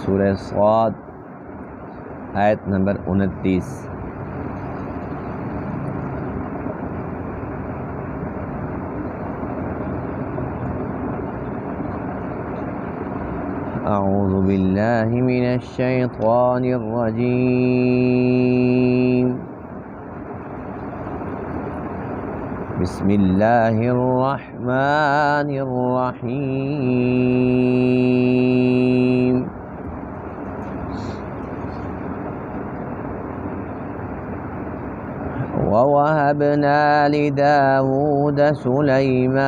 سورہ صاد آیت نمبر 29۔ اعوذ باللہ من الشیطان الرجیم، بسم اللہ الرحمن الرحیم۔ وَوَهَبْنَا لِدَاوُودَ سُلَيْمَانَ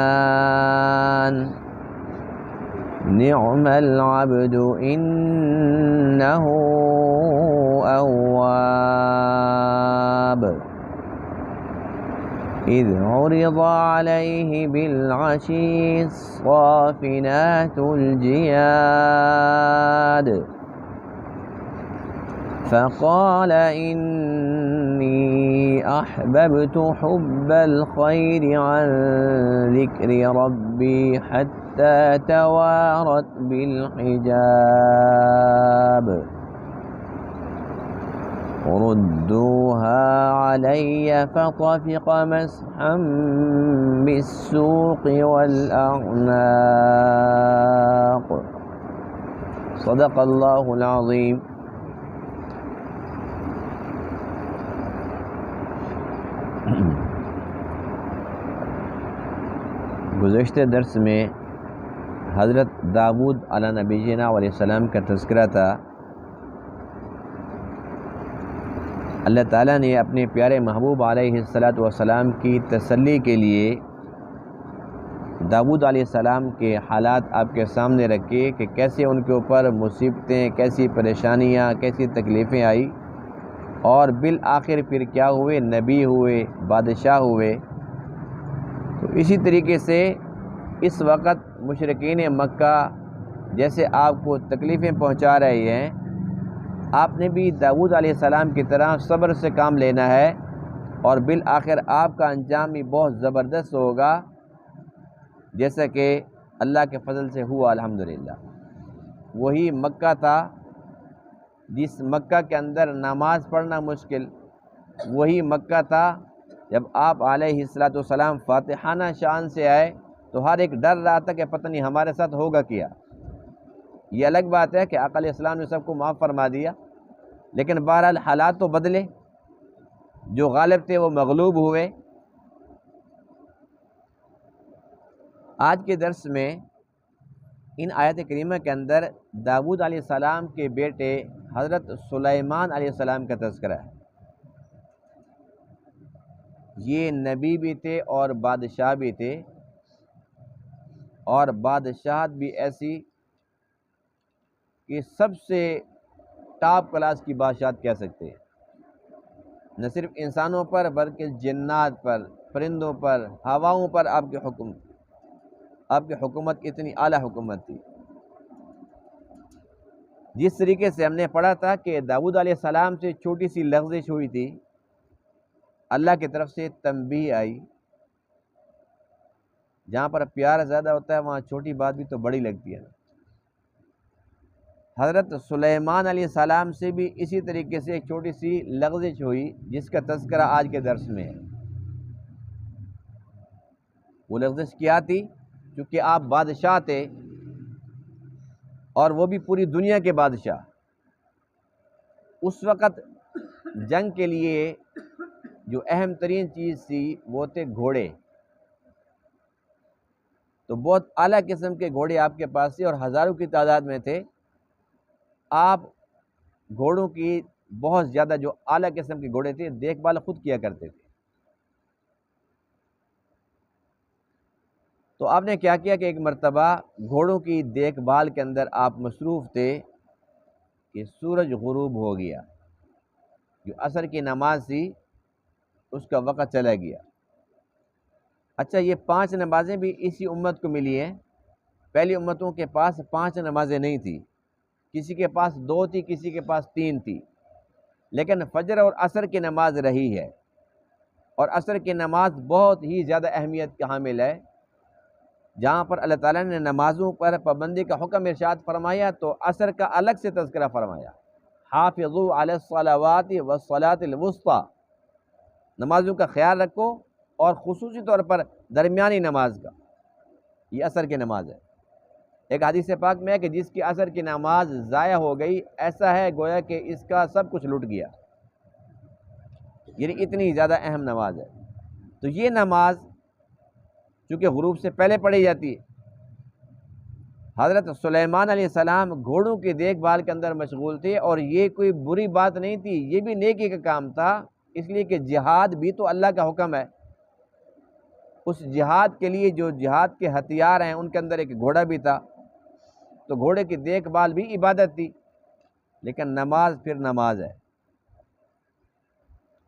نِعْمَ الْعَبْدُ إِنَّهُ أَوَّابٌ إِذْ عُرِضَ عَلَيْهِ بِالْعَشِيِّ الصَّافِنَاتُ الْجِيَادُ فقال إني أحببت حب الخير عن ذكر ربي حتى توارت بالحجاب ردوها علي فطفق مسحا بالسوق والأعناق صدق الله العظيم۔ گزشتہ درس میں حضرت داؤد علیہ نبینا علیہ السلام کا تذکرہ تھا۔ اللہ تعالیٰ نے اپنے پیارے محبوب علیہ السلام کی تسلی کے لیے داؤد علیہ السلام کے حالات آپ کے سامنے رکھے کہ کیسے ان کے اوپر مصیبتیں، کیسی پریشانیاں، کیسی تکلیفیں آئی، اور بالآخر پھر کیا ہوئے؟ نبی ہوئے، بادشاہ ہوئے۔ تو اسی طریقے سے اس وقت مشرکین مکہ جیسے آپ کو تکلیفیں پہنچا رہے ہیں، آپ نے بھی داؤد علیہ السلام کی طرح صبر سے کام لینا ہے، اور بالآخر آپ کا انجام بھی بہت زبردست ہوگا، جیسا کہ اللہ کے فضل سے ہوا الحمدللہ۔ وہی مکہ تھا جس مکہ کے اندر نماز پڑھنا مشکل، وہی مکہ تھا جب آپ علیہ السلام فاتحانہ شان سے آئے تو ہر ایک ڈر رہا تھا کہ پتہ نہیں ہمارے ساتھ ہوگا کیا۔ یہ الگ بات ہے کہ آقا علیہ السلام نے سب کو معاف فرما دیا، لیکن بہرحال حالات تو بدلے، جو غالب تھے وہ مغلوب ہوئے۔ آج کے درس میں ان آیت کریمہ کے اندر داؤد علیہ السلام کے بیٹے حضرت سلیمان علیہ السلام کا تذکرہ ہے۔ یہ نبی بھی تھے اور بادشاہ بھی تھے، اور بادشاہت بھی ایسی کہ سب سے ٹاپ کلاس کی بادشاہت کہہ سکتے ہیں، نہ صرف انسانوں پر بلکہ جنات پر، پرندوں پر، ہواؤں پر آپ کی حکومت اتنی اعلیٰ حکومت تھی۔ جس طریقے سے ہم نے پڑھا تھا کہ داؤد علیہ السلام سے چھوٹی سی لغزش ہوئی تھی، اللہ کی طرف سے تنبیہ آئی۔ جہاں پر پیار زیادہ ہوتا ہے وہاں چھوٹی بات بھی تو بڑی لگتی ہے۔ حضرت سلیمان علیہ السلام سے بھی اسی طریقے سے ایک چھوٹی سی لغزش ہوئی، جس کا تذکرہ آج کے درس میں ہے۔ وہ لغزش کیا تھی؟ کیونکہ آپ بادشاہ تھے، اور وہ بھی پوری دنیا کے بادشاہ۔ اس وقت جنگ کے لیے جو اہم ترین چیز تھی وہ تھے گھوڑے۔ تو بہت اعلیٰ قسم کے گھوڑے آپ کے پاس تھے اور ہزاروں کی تعداد میں تھے۔ آپ گھوڑوں کی بہت زیادہ جو اعلیٰ قسم کے گھوڑے تھے دیکھ بھال خود کیا کرتے تھے۔ تو آپ نے کیا کیا کہ ایک مرتبہ گھوڑوں کی دیکھ بھال کے اندر آپ مصروف تھے کہ سورج غروب ہو گیا، جو عصر کی نماز تھی اس کا وقت چلا گیا۔ اچھا، یہ 5 نمازیں بھی اسی امت کو ملی ہیں۔ پہلی امتوں کے پاس 5 نمازیں نہیں تھی، کسی کے پاس 2 تھی، کسی کے پاس 3 تھی، لیکن فجر اور عصر کی نماز رہی ہے، اور عصر کی نماز بہت ہی زیادہ اہمیت کا حامل ہے۔ جہاں پر اللہ تعالیٰ نے نمازوں پر پابندی کا حکم ارشاد فرمایا تو عصر کا الگ سے تذکرہ فرمایا، حافظوا علی الصلوات والصلاۃ الوسطی، نمازوں کا خیال رکھو، اور خصوصی طور پر درمیانی نماز کا، یہ عصر کی نماز ہے۔ ایک حدیث پاک میں ہے کہ جس کی عصر کی نماز ضائع ہو گئی، ایسا ہے گویا کہ اس کا سب کچھ لٹ گیا، یعنی اتنی زیادہ اہم نماز ہے۔ تو یہ نماز چونکہ غروب سے پہلے پڑھی جاتی ہے، حضرت سلیمان علیہ السلام گھوڑوں کی دیکھ بھال کے اندر مشغول تھے، اور یہ کوئی بری بات نہیں تھی، یہ بھی نیکی کا کام تھا، اس لیے کہ جہاد بھی تو اللہ کا حکم ہے۔ اس جہاد کے لیے جو جہاد کے ہتھیار ہیں ان کے اندر ایک گھوڑا بھی تھا، تو گھوڑے کی دیکھ بھال بھی عبادت تھی، لیکن نماز پھر نماز ہے،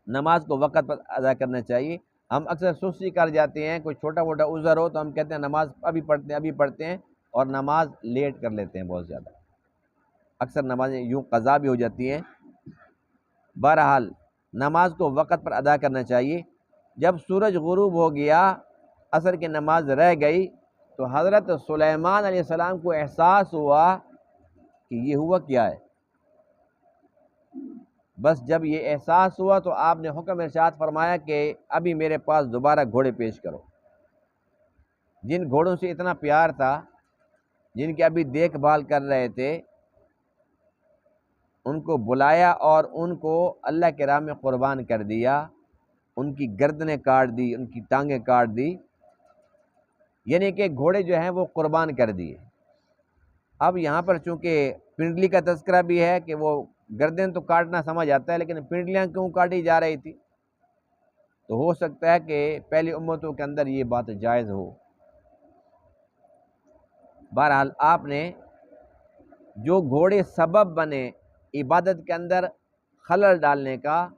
نماز کو وقت پر ادا کرنا چاہیے۔ ہم اکثر سستی کر جاتے ہیں، کوئی چھوٹا موٹا عذر ہو تو ہم کہتے ہیں نماز ابھی پڑھتے ہیں، اور نماز لیٹ کر لیتے ہیں بہت زیادہ، اکثر نمازیں یوں قضا بھی ہو جاتی ہیں۔ بہرحال نماز کو وقت پر ادا کرنا چاہیے۔ جب سورج غروب ہو گیا، عصر کی نماز رہ گئی، تو حضرت سلیمان علیہ السلام کو احساس ہوا کہ یہ ہوا کیا ہے۔ بس جب یہ احساس ہوا تو آپ نے حکم ارشاد فرمایا کہ ابھی میرے پاس دوبارہ گھوڑے پیش کرو۔ جن گھوڑوں سے اتنا پیار تھا، جن کی ابھی دیکھ بھال کر رہے تھے، ان کو بلایا اور ان کو اللہ کے راہ میں قربان کر دیا، ان کی گردنیں کاٹ دی، ان کی ٹانگیں کاٹ دی، یعنی کہ گھوڑے جو ہیں وہ قربان کر دیے۔ اب یہاں پر چونکہ پنڈلی کا تذکرہ بھی ہے کہ وہ گردن تو کاٹنا سمجھ آتا ہے، لیکن پنڈلیاں کیوں کاٹی جا رہی تھی؟ تو ہو سکتا ہے کہ پہلی امتوں کے اندر یہ بات جائز ہو۔ بہرحال آپ نے جو گھوڑے سبب بنے عبادت کے اندر خلل ڈالنے کا،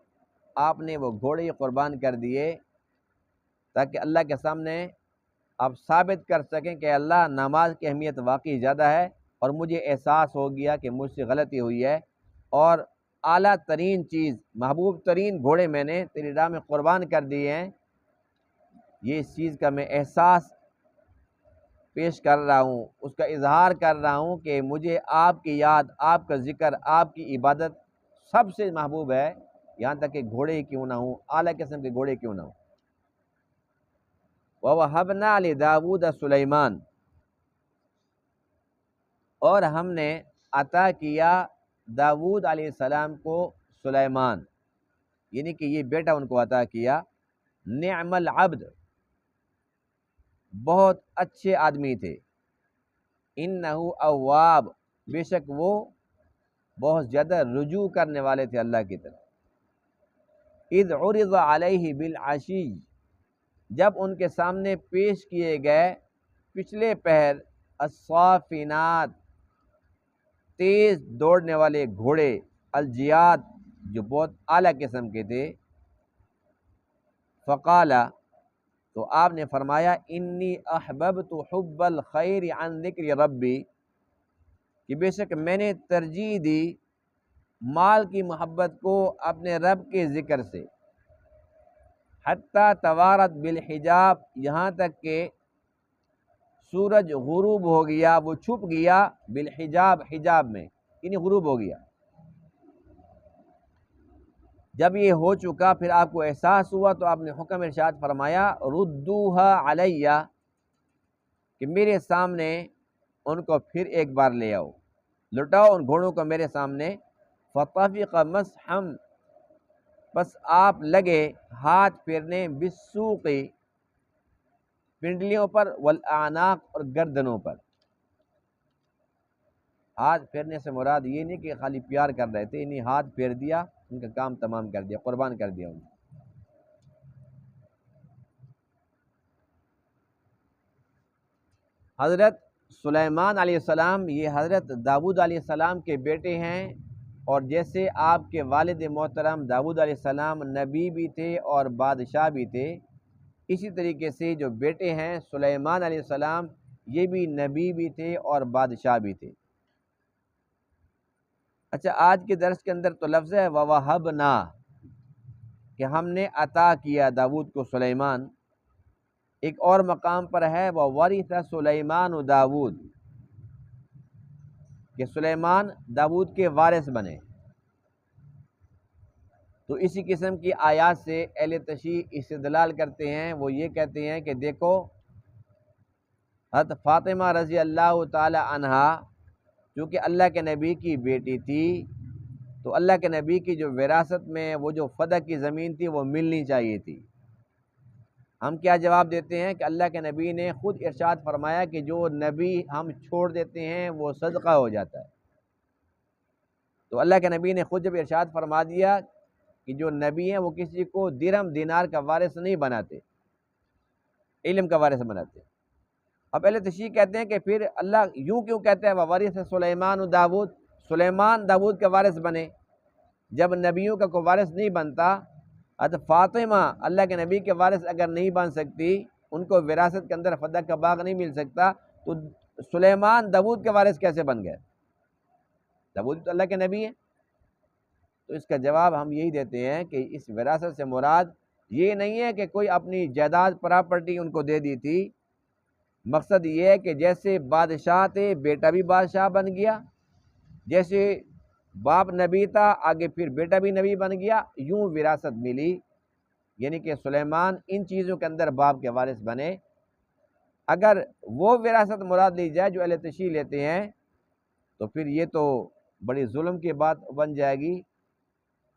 آپ نے وہ گھوڑے قربان کر دیے تاکہ اللہ کے سامنے آپ ثابت کر سکیں کہ اللہ، نماز کی اہمیت واقعی زیادہ ہے، اور مجھے احساس ہو گیا کہ مجھ سے غلطی ہوئی ہے، اور اعلیٰ ترین چیز، محبوب ترین گھوڑے میں نے تیری راہ میں قربان کر دیے ہیں، یہ اس چیز کا میں احساس پیش کر رہا ہوں، اس کا اظہار کر رہا ہوں کہ مجھے آپ کی یاد، آپ کا ذکر، آپ کی عبادت سب سے محبوب ہے، یہاں تک کہ گھوڑے کیوں نہ ہوں، اعلیٰ قسم کے گھوڑے کیوں نہ ہوں۔ وَوَهَبْنَا لِدَاوُودَ سُلَيْمَانَ، اور ہم نے عطا کیا داؤد علیہ السلام کو سلیمان، یعنی کہ یہ بیٹا ان کو عطا کیا۔ نعم العبد، بہت اچھے آدمی تھے، انہ اواب، بے شک وہ بہت زیادہ رجوع کرنے والے تھے اللہ کی طرف۔ اذ عرض علیہ بالعشی، جب ان کے سامنے پیش کیے گئے پچھلے پہر، الصافنات، تیز دوڑنے والے گھوڑے، الجیاد، جو بہت اعلیٰ قسم کے تھے، فقالا، تو آپ نے فرمایا، انی احببت حب الخیر عن ذکر ربی، کہ بے شک میں نے ترجیح دی مال کی محبت کو اپنے رب کے ذکر سے، حتی توارت بالحجاب، یہاں تک کہ سورج غروب ہو گیا، وہ چھپ گیا، بالحجاب، حجاب میں، یعنی غروب ہو گیا۔ جب یہ ہو چکا، پھر آپ کو احساس ہوا تو آپ نے حکم ارشاد فرمایا، ردوہا علیہ، کہ میرے سامنے ان کو پھر ایک بار لے آؤ، لٹاؤ ان گھوڑوں کو میرے سامنے۔ فطفق مسحا، بس آپ لگے ہاتھ پھیرنے، بالسوق، پنڈلیوں پر، والاعناق، اور گردنوں پر۔ ہاتھ پھیرنے سے مراد یہ نہیں کہ خالی پیار کر رہے تھے، انہیں ہاتھ پھیر دیا، ان کا کام تمام کر دیا، قربان کر دیا انہیں۔ حضرت سلیمان علیہ السلام یہ حضرت داؤد علیہ السلام کے بیٹے ہیں، اور جیسے آپ کے والد محترم داؤد علیہ السلام نبی بھی تھے اور بادشاہ بھی تھے، اسی طریقے سے جو بیٹے ہیں سلیمان علیہ السلام، یہ بھی نبی بھی تھے اور بادشاہ بھی تھے۔ اچھا، آج کے درس کے اندر تو لفظ ہے وَوَهَبْنَا، کہ ہم نے عطا کیا داؤد کو سلیمان، ایک اور مقام پر ہے وہ ورث سلیمان و داود، کہ سلیمان داود کے وارث بنے۔ تو اسی قسم کی آیات سے اہل تشیع استدلال کرتے ہیں، وہ یہ کہتے ہیں کہ دیکھو حضرت فاطمہ رضی اللہ تعالی عنہا چونکہ اللہ کے نبی کی بیٹی تھی، تو اللہ کے نبی کی جو وراثت میں وہ جو فدح کی زمین تھی وہ ملنی چاہیے تھی۔ ہم کیا جواب دیتے ہیں کہ اللہ کے نبی نے خود ارشاد فرمایا کہ جو نبی ہم چھوڑ دیتے ہیں وہ صدقہ ہو جاتا ہے۔ تو اللہ کے نبی نے خود جب ارشاد فرما دیا کہ جو نبی ہیں وہ کسی کو درہم دینار کا وارث نہیں بناتے، علم کا وارث بناتے۔ اب اہل تشیع کہتے ہیں کہ پھر اللہ یوں کیوں کہتا ہے وَوَرِثَ سُلَیمَانُ داود، سلیمان داود کا وارث بنے، جب نبیوں کا کوئی وارث نہیں بنتا؟ حضرت فاطمہ اللہ کے نبی کے وارث اگر نہیں بن سکتی، ان کو وراثت کے اندر فدح کا باغ نہیں مل سکتا، تو سلیمان داود کے وارث کیسے بن گئے؟ داود تو اللہ کے نبی ہیں۔ تو اس کا جواب ہم یہی دیتے ہیں کہ اس وراثت سے مراد یہ نہیں ہے کہ کوئی اپنی جائیداد پراپرٹی ان کو دے دی تھی، مقصد یہ ہے کہ جیسے بادشاہ تھے بیٹا بھی بادشاہ بن گیا، جیسے باپ نبی تھا آگے پھر بیٹا بھی نبی بن گیا، یوں وراثت ملی، یعنی کہ سلیمان ان چیزوں کے اندر باپ کے وارث بنے۔ اگر وہ وراثت مراد لی جائے جو اہل تشیع لیتے ہیں تو پھر یہ تو بڑی ظلم کی بات بن جائے گی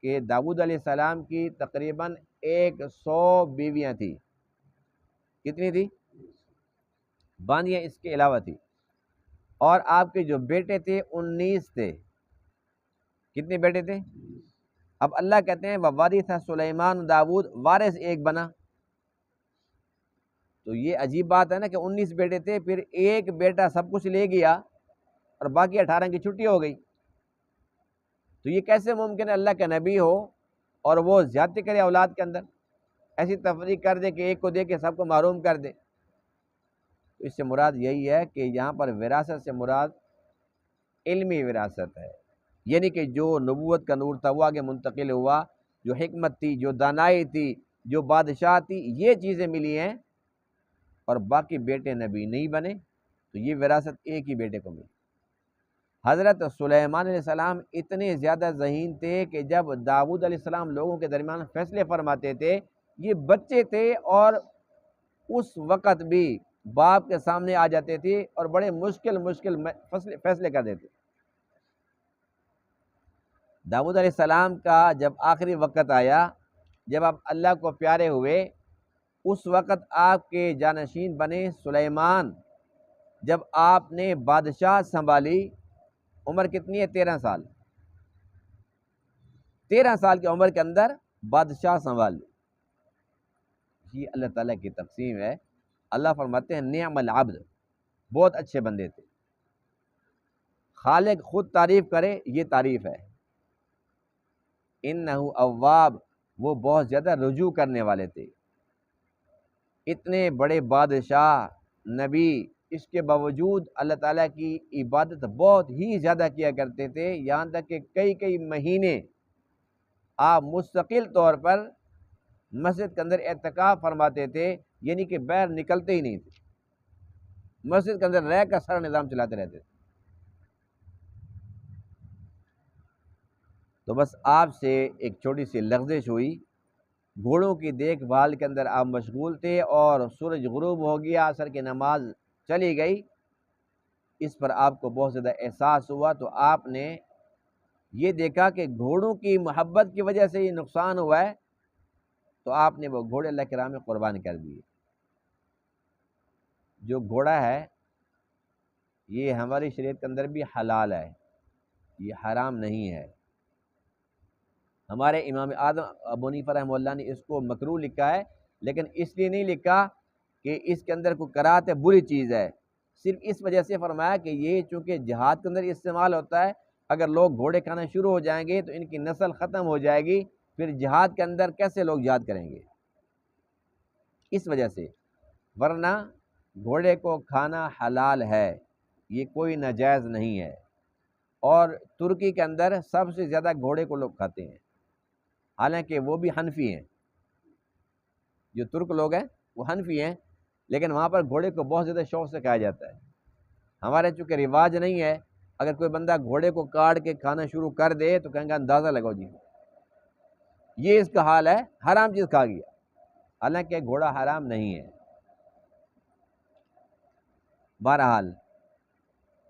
کہ داؤد علیہ السلام کی تقریباً 100 بیویاں تھیں۔ کتنی تھی؟ باندیاں اس کے علاوہ تھی، اور آپ کے جو بیٹے تھے 19 تھے۔ کتنے بیٹے تھے؟ اب اللہ کہتے ہیں وَوَرِثَ سُلَیمَانُ داود، وارث ایک بنا۔ تو یہ عجیب بات ہے نا کہ 19 بیٹے تھے، پھر ایک بیٹا سب کچھ لے گیا اور باقی 18 کی چھٹی ہو گئی۔ تو یہ کیسے ممکن ہے اللہ کا نبی ہو اور وہ زیادتی کرے اولاد کے اندر، ایسی تفریق کر دے کہ ایک کو دے کے سب کو محروم کر دے؟ تو اس سے مراد یہی ہے کہ یہاں پر وراثت سے مراد علمی وراثت ہے، یعنی کہ جو نبوت کا نور تھا وہ آگے منتقل ہوا، جو حکمت تھی، جو دانائی تھی، جو بادشاہ تھی، یہ چیزیں ملی ہیں، اور باقی بیٹے نبی نہیں بنے، تو یہ وراثت ایک ہی بیٹے کو ملی۔ حضرت سلیمان علیہ السلام اتنے زیادہ ذہین تھے کہ جب داؤد علیہ السلام لوگوں کے درمیان فیصلے فرماتے تھے، یہ بچے تھے اور اس وقت بھی باپ کے سامنے آ جاتے تھے اور بڑے مشکل فیصلے کر دیتے۔ داؤد علیہ السلام کا جب آخری وقت آیا، جب آپ اللہ کو پیارے ہوئے، اس وقت آپ کے جانشین بنے سلیمان۔ جب آپ نے بادشاہ سنبھالی، عمر کتنی ہے؟ 13 سال۔ 13 سال کی عمر کے اندر بادشاہ سنبھال لی۔ یہ اللہ تعالیٰ کی تقسیم ہے۔ اللہ فرماتے ہیں نعم العبد، بہت اچھے بندے تھے۔ خالق خود تعریف کرے، یہ تعریف ہے۔ انہ اواب، وہ بہت زیادہ رجوع کرنے والے تھے۔ اتنے بڑے بادشاہ، نبی، اس کے باوجود اللہ تعالیٰ کی عبادت بہت ہی زیادہ کیا کرتے تھے، یہاں تک کہ کئی مہینے آپ مستقل طور پر مسجد کے اندر اعتکاف فرماتے تھے، یعنی کہ باہر نکلتے ہی نہیں تھے، مسجد کے اندر رہ کر سارا نظام چلاتے رہتے تھے۔ تو بس آپ سے ایک چھوٹی سی لغزش ہوئی، گھوڑوں کی دیکھ بھال کے اندر آپ مشغول تھے اور سورج غروب ہو گیا، عصر کی نماز چلی گئی، اس پر آپ کو بہت زیادہ احساس ہوا، تو آپ نے یہ دیکھا کہ گھوڑوں کی محبت کی وجہ سے یہ نقصان ہوا ہے، تو آپ نے وہ گھوڑے اللہ کی راہ میں قربان کر دیے۔ جو گھوڑا ہے یہ ہماری شریعت کے اندر بھی حلال ہے، یہ حرام نہیں ہے۔ ہمارے امام اعظم ابو حنیفہ رحمہ اللہ نے اس کو مکروہ لکھا ہے، لیکن اس لیے نہیں لکھا کہ اس کے اندر کوئی کراہت ہے، بری چیز ہے، صرف اس وجہ سے فرمایا کہ یہ چونکہ جہاد کے اندر استعمال ہوتا ہے، اگر لوگ گھوڑے کھانا شروع ہو جائیں گے تو ان کی نسل ختم ہو جائے گی، پھر جہاد کے اندر کیسے لوگ جہاد کریں گے؟ اس وجہ سے، ورنہ گھوڑے کو کھانا حلال ہے، یہ کوئی ناجائز نہیں ہے۔ اور ترکی کے اندر سب سے زیادہ گھوڑے کو لوگ کھاتے ہیں، حالانکہ وہ بھی حنفی ہیں، جو ترک لوگ ہیں وہ حنفی ہیں، لیکن وہاں پر گھوڑے کو بہت زیادہ شوق سے کھایا جاتا ہے. ہمارے چونکہ رواج نہیں ہے، اگر کوئی بندہ گھوڑے کو کاٹ کے کھانا شروع کر دے تو کہیں گے اندازہ لگاؤ جی یہ اس کا حال ہے، حرام چیز کھا گیا، حالانکہ گھوڑا حرام نہیں ہے. بہرحال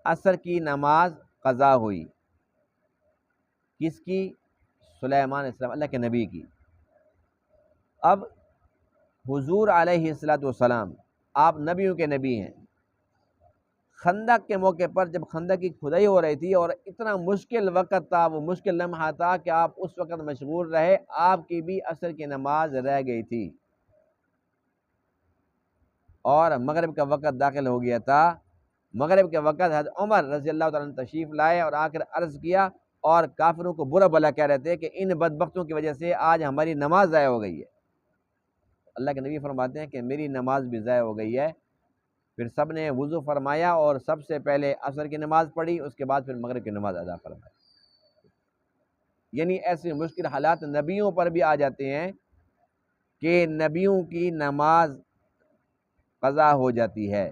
عصر کی نماز قضا ہوئی، کس کی؟ سلیمان علیہ السلام، اللہ کے نبی کی. اب حضور علیہ السلام آپ نبیوں کے نبی ہیں. خندق کے موقع پر جب خندق کی کھدائی ہو رہی تھی اور اتنا مشکل وقت تھا، وہ مشکل لمحہ تھا کہ آپ اس وقت مشغول رہے، آپ کی بھی عصر کی نماز رہ گئی تھی اور مغرب کا وقت داخل ہو گیا تھا. مغرب کے وقت حضرت عمر رضی اللہ تعالیٰ عنہ تشریف لائے اور آ کر عرض کیا اور کافروں کو برا بھلا کہہ رہے تھے کہ ان بدبختوں کی وجہ سے آج ہماری نماز ضائع ہو گئی ہے. اللہ کے نبی فرماتے ہیں کہ میری نماز بھی ضائع ہو گئی ہے. پھر سب نے وضو فرمایا اور سب سے پہلے عصر کی نماز پڑھی، اس کے بعد پھر مغرب کی نماز ادا فرمائی. یعنی ایسے مشکل حالات نبیوں پر بھی آ جاتے ہیں کہ نبیوں کی نماز قضا ہو جاتی ہے.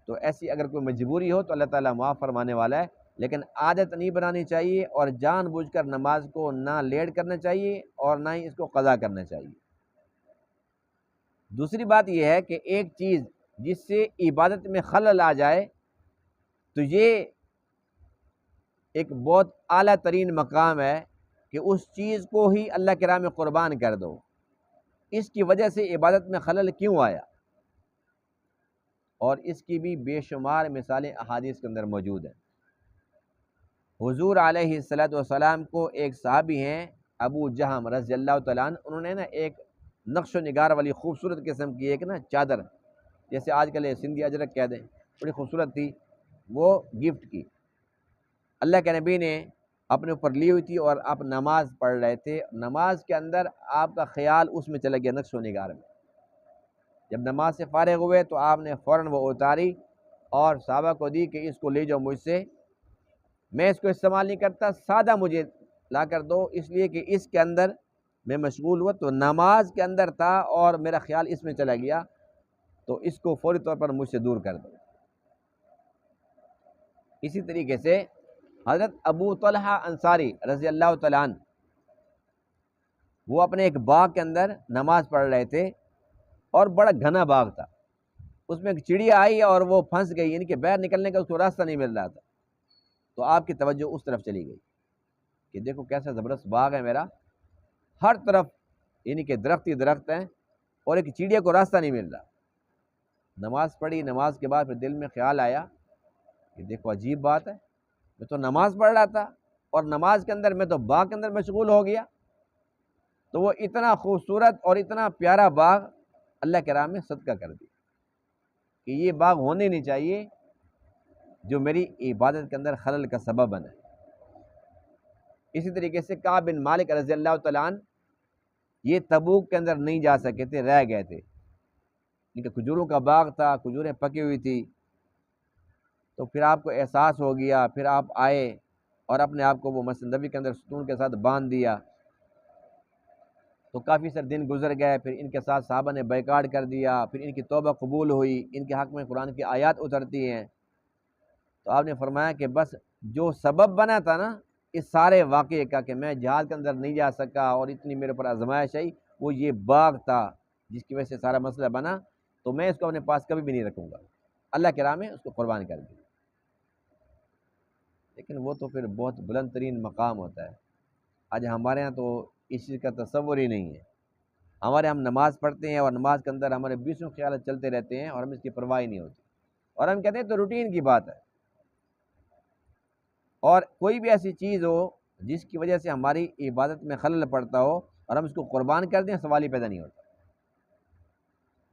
تو ایسی اگر کوئی مجبوری ہو تو اللہ تعالیٰ معاف فرمانے والا ہے، لیکن عادت نہیں بنانی چاہیے اور جان بوجھ کر نماز کو نہ لیٹ کرنا چاہیے اور نہ ہی اس کو قضا کرنا چاہیے. دوسری بات یہ ہے کہ ایک چیز جس سے عبادت میں خلل آ جائے تو یہ ایک بہت اعلیٰ ترین مقام ہے کہ اس چیز کو ہی اللہ کی راہ میں قربان کر دو. اس کی وجہ سے عبادت میں خلل کیوں آیا؟ اور اس کی بھی بے شمار مثالیں احادیث کے اندر موجود ہیں. حضور علیہ السلام کو ایک صحابی ہیں ابو جہم رضی اللہ تعالیٰ عنہ، انہوں نے ایک نقش و نگار والی خوبصورت قسم کی ایک چادر، جیسے آج کل سندھی اجرک کہہ دیں، بڑی خوبصورت تھی، وہ گفٹ کی. اللہ کے نبی نے اپنے اوپر لی ہوئی تھی اور آپ نماز پڑھ رہے تھے. نماز کے اندر آپ کا خیال اس میں چلا گیا، نقش و نگار میں. جب نماز سے فارغ ہوئے تو آپ نے فوراً وہ اتاری اور صحابہ کو دی کہ اس کو لے جاؤ مجھ سے، میں اس کو استعمال نہیں کرتا، سادہ مجھے لا کر دو، اس لیے کہ اس کے اندر میں مشغول ہوا تو نماز کے اندر تھا اور میرا خیال اس میں چلا گیا، تو اس کو فوری طور پر مجھ سے دور کر دو. اسی طریقے سے حضرت ابو طلحہ انصاری رضی اللہ تعالیٰ عنہ، وہ اپنے ایک باغ کے اندر نماز پڑھ رہے تھے اور بڑا گھنا باغ تھا. اس میں ایک چڑیا آئی اور وہ پھنس گئی، یعنی کہ باہر نکلنے کا اس کو راستہ نہیں مل رہا تھا. تو آپ کی توجہ اس طرف چلی گئی کہ دیکھو کیسا زبردست باغ ہے میرا، ہر طرف یعنی کہ درخت ہی درخت ہیں اور ایک چڑیا کو راستہ نہیں مل رہا. نماز پڑھی، نماز کے بعد پھر دل میں خیال آیا کہ دیکھو عجیب بات ہے، میں تو نماز پڑھ رہا تھا اور نماز کے اندر میں تو باغ کے اندر مشغول ہو گیا. تو وہ اتنا خوبصورت اور اتنا پیارا باغ اللہ کے راہ میں صدقہ کر دیا کہ یہ باغ ہونے نہیں چاہیے جو میری عبادت کے اندر خلل کا سبب بنے. اسی طریقے سے کعب بن مالک رضی اللہ تعالیٰ عنہ، یہ تبوک کے اندر نہیں جا سکے تھے، رہ گئے تھے، کیونکہ کھجوروں کا باغ تھا، کھجوریں پکی ہوئی تھی. تو پھر آپ کو احساس ہو گیا، پھر آپ آئے اور اپنے آپ کو وہ مسجد نبی کے اندر ستون کے ساتھ باندھ دیا. تو کافی سارے دن گزر گئے، پھر ان کے ساتھ صحابہ نے بیکاٹ کر دیا، پھر ان کی توبہ قبول ہوئی، ان کے حق میں قرآن کی آیات اترتی ہیں. تو آپ نے فرمایا کہ بس جو سبب بنا تھا نا اس سارے واقعے کا کہ میں جہاد کے اندر نہیں جا سکا اور اتنی میرے پر آزمائش آئی، وہ یہ باغ تھا جس کی وجہ سے سارا مسئلہ بنا، تو میں اس کو اپنے پاس کبھی بھی نہیں رکھوں گا. اللہ کے راہ میں اس کو قربان کر دیا. لیکن وہ تو پھر بہت بلند ترین مقام ہوتا ہے. آج ہمارے ہاں تو اس چیز کا تصور ہی نہیں ہے. ہمارے ہم نماز پڑھتے ہیں اور نماز کے اندر ہمارے بیسوں خیالات چلتے رہتے ہیں اور ہم اس کی پرواہ نہیں ہوتی، اور ہم کہتے ہیں تو روٹین کی بات ہے. اور کوئی بھی ایسی چیز ہو جس کی وجہ سے ہماری عبادت میں خلل پڑتا ہو اور ہم اس کو قربان کر دیں، سوال ہی پیدا نہیں ہوتا.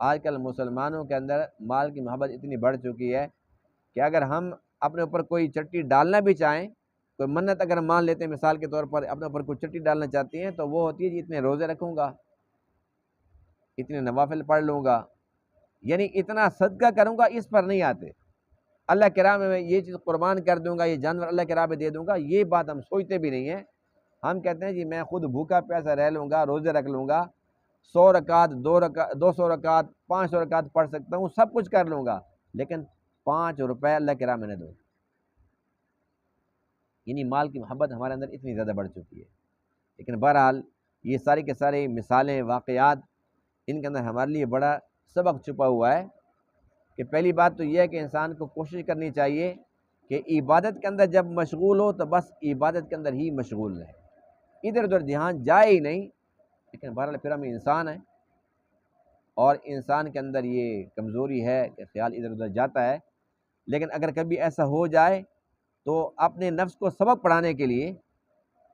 آج کل مسلمانوں کے اندر مال کی محبت اتنی بڑھ چکی ہے کہ اگر ہم اپنے اوپر کوئی چٹی ڈالنا بھی چاہیں، کوئی منت اگر مان لیتے ہیں مثال کے طور پر اپنے اوپر کوئی چٹی ڈالنا چاہتی ہیں، تو وہ ہوتی ہے جی اتنے روزے رکھوں گا، اتنے نوافل پڑھ لوں گا، یعنی اتنا صدقہ کروں گا. اس پر نہیں آتے اللہ کے راہ میں یہ چیز قربان کر دوں گا، یہ جانور اللہ کے راہ میں دے دوں گا، یہ بات ہم سوچتے بھی نہیں ہیں. ہم کہتے ہیں جی میں خود بھوکا پیاسا رہ لوں گا، روزے رکھ لوں گا، 100 رکعت 200 رکعت 500 رکعت پڑھ سکتا ہوں، سب کچھ کر لوں گا، لیکن 5 روپے اللہ کے راہ میں نہ دو۔ یعنی مال کی محبت ہمارے اندر اتنی زیادہ بڑھ چکی ہے۔ لیکن بہرحال یہ ساری کے سارے مثالیں، واقعات، ان کے اندر ہمارے لیے بڑا سبق چھپا ہوا ہے کہ پہلی بات تو یہ ہے کہ انسان کو کوشش کرنی چاہیے کہ عبادت کے اندر جب مشغول ہو تو بس عبادت کے اندر ہی مشغول رہے، ادھر ادھر دھیان جائے ہی نہیں۔ لیکن بہرحال پھر ہم انسان ہیں، اور انسان کے اندر یہ کمزوری ہے کہ خیال ادھر ادھر جاتا ہے۔ لیکن اگر کبھی ایسا ہو جائے تو اپنے نفس کو سبق پڑھانے کے لیے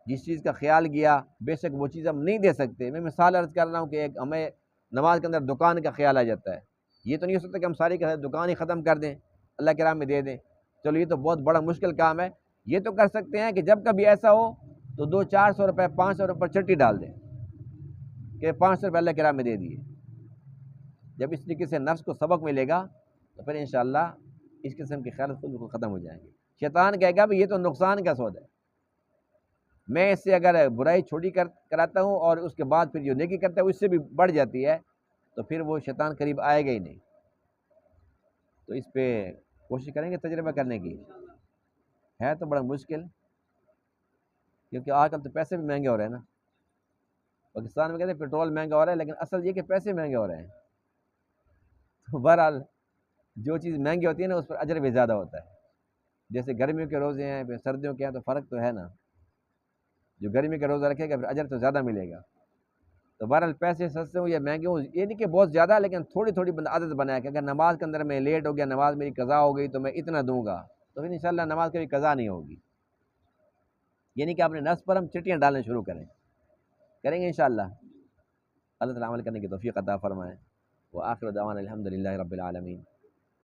جس چیز کا خیال گیا، بے شک وہ چیز ہم نہیں دے سکتے۔ میں مثال عرض کر رہا ہوں کہ ایک ہمیں نماز کے اندر دکان کا خیال آ جاتا ہے، یہ تو نہیں ہو سکتا کہ ہم ساری کا دکان ہی ختم کر دیں، اللہ کے راہ میں دے دیں، چلو یہ تو بہت بڑا مشکل کام ہے۔ یہ تو کر سکتے ہیں کہ جب کبھی ایسا ہو تو 200-400 روپے 500 روپے چٹی ڈال دیں کہ 500 روپے اللہ کے راہ میں دے دیے۔ جب اس طریقے سے نفس کو سبق ملے گا تو پھر انشاءاللہ اس قسم کے خیال خود بخود ختم ہو جائیں گے۔ شیطان کہے گا بھی یہ تو نقصان کا سودا ہے، میں اس سے اگر برائی چھوٹی کراتا ہوں اور اس کے بعد پھر جو نیکی کرتا ہے اس سے بھی بڑھ جاتی ہے، تو پھر وہ شیطان قریب آئے گا ہی نہیں۔ تو اس پہ کوشش کریں گے تجربہ کرنے کی، ہے تو بڑا مشکل، کیونکہ آج کل تو پیسے بھی مہنگے ہو رہے ہیں نا۔ پاکستان میں کہتے ہیں پیٹرول مہنگا ہو رہا ہے، لیکن اصل یہ کہ پیسے مہنگے ہو رہے ہیں۔ تو بہرحال جو چیز مہنگی ہوتی ہے نا اس پر اجر بھی زیادہ ہوتا ہے۔ جیسے گرمیوں کے روزے ہیں، پھر سردیوں کے ہیں، تو فرق تو ہے نا۔ جو گرمی کا روزہ رکھے گا پھر اجر تو زیادہ ملے گا۔ تو بہرحال پیسے سستے ہوں یا مہنگے ہوں، یہ نہیں کہ بہت زیادہ، لیکن تھوڑی تھوڑی بندہ عادت بنایا کہ اگر نماز کے اندر میں لیٹ ہو گیا، نماز میری قضا ہو گئی تو میں اتنا دوں گا، تو پھر انشاءاللہ نماز کبھی قضا نہیں ہوگی۔ یعنی کہ اپنے نفس پر ہم چٹیاں ڈالنا شروع کریں گے انشاءاللہ۔ اللہ تعالیٰ عمل کرنے کی توفیق عطا فرمائے۔ وآخر دعوانا الحمدللہ رب العالمین۔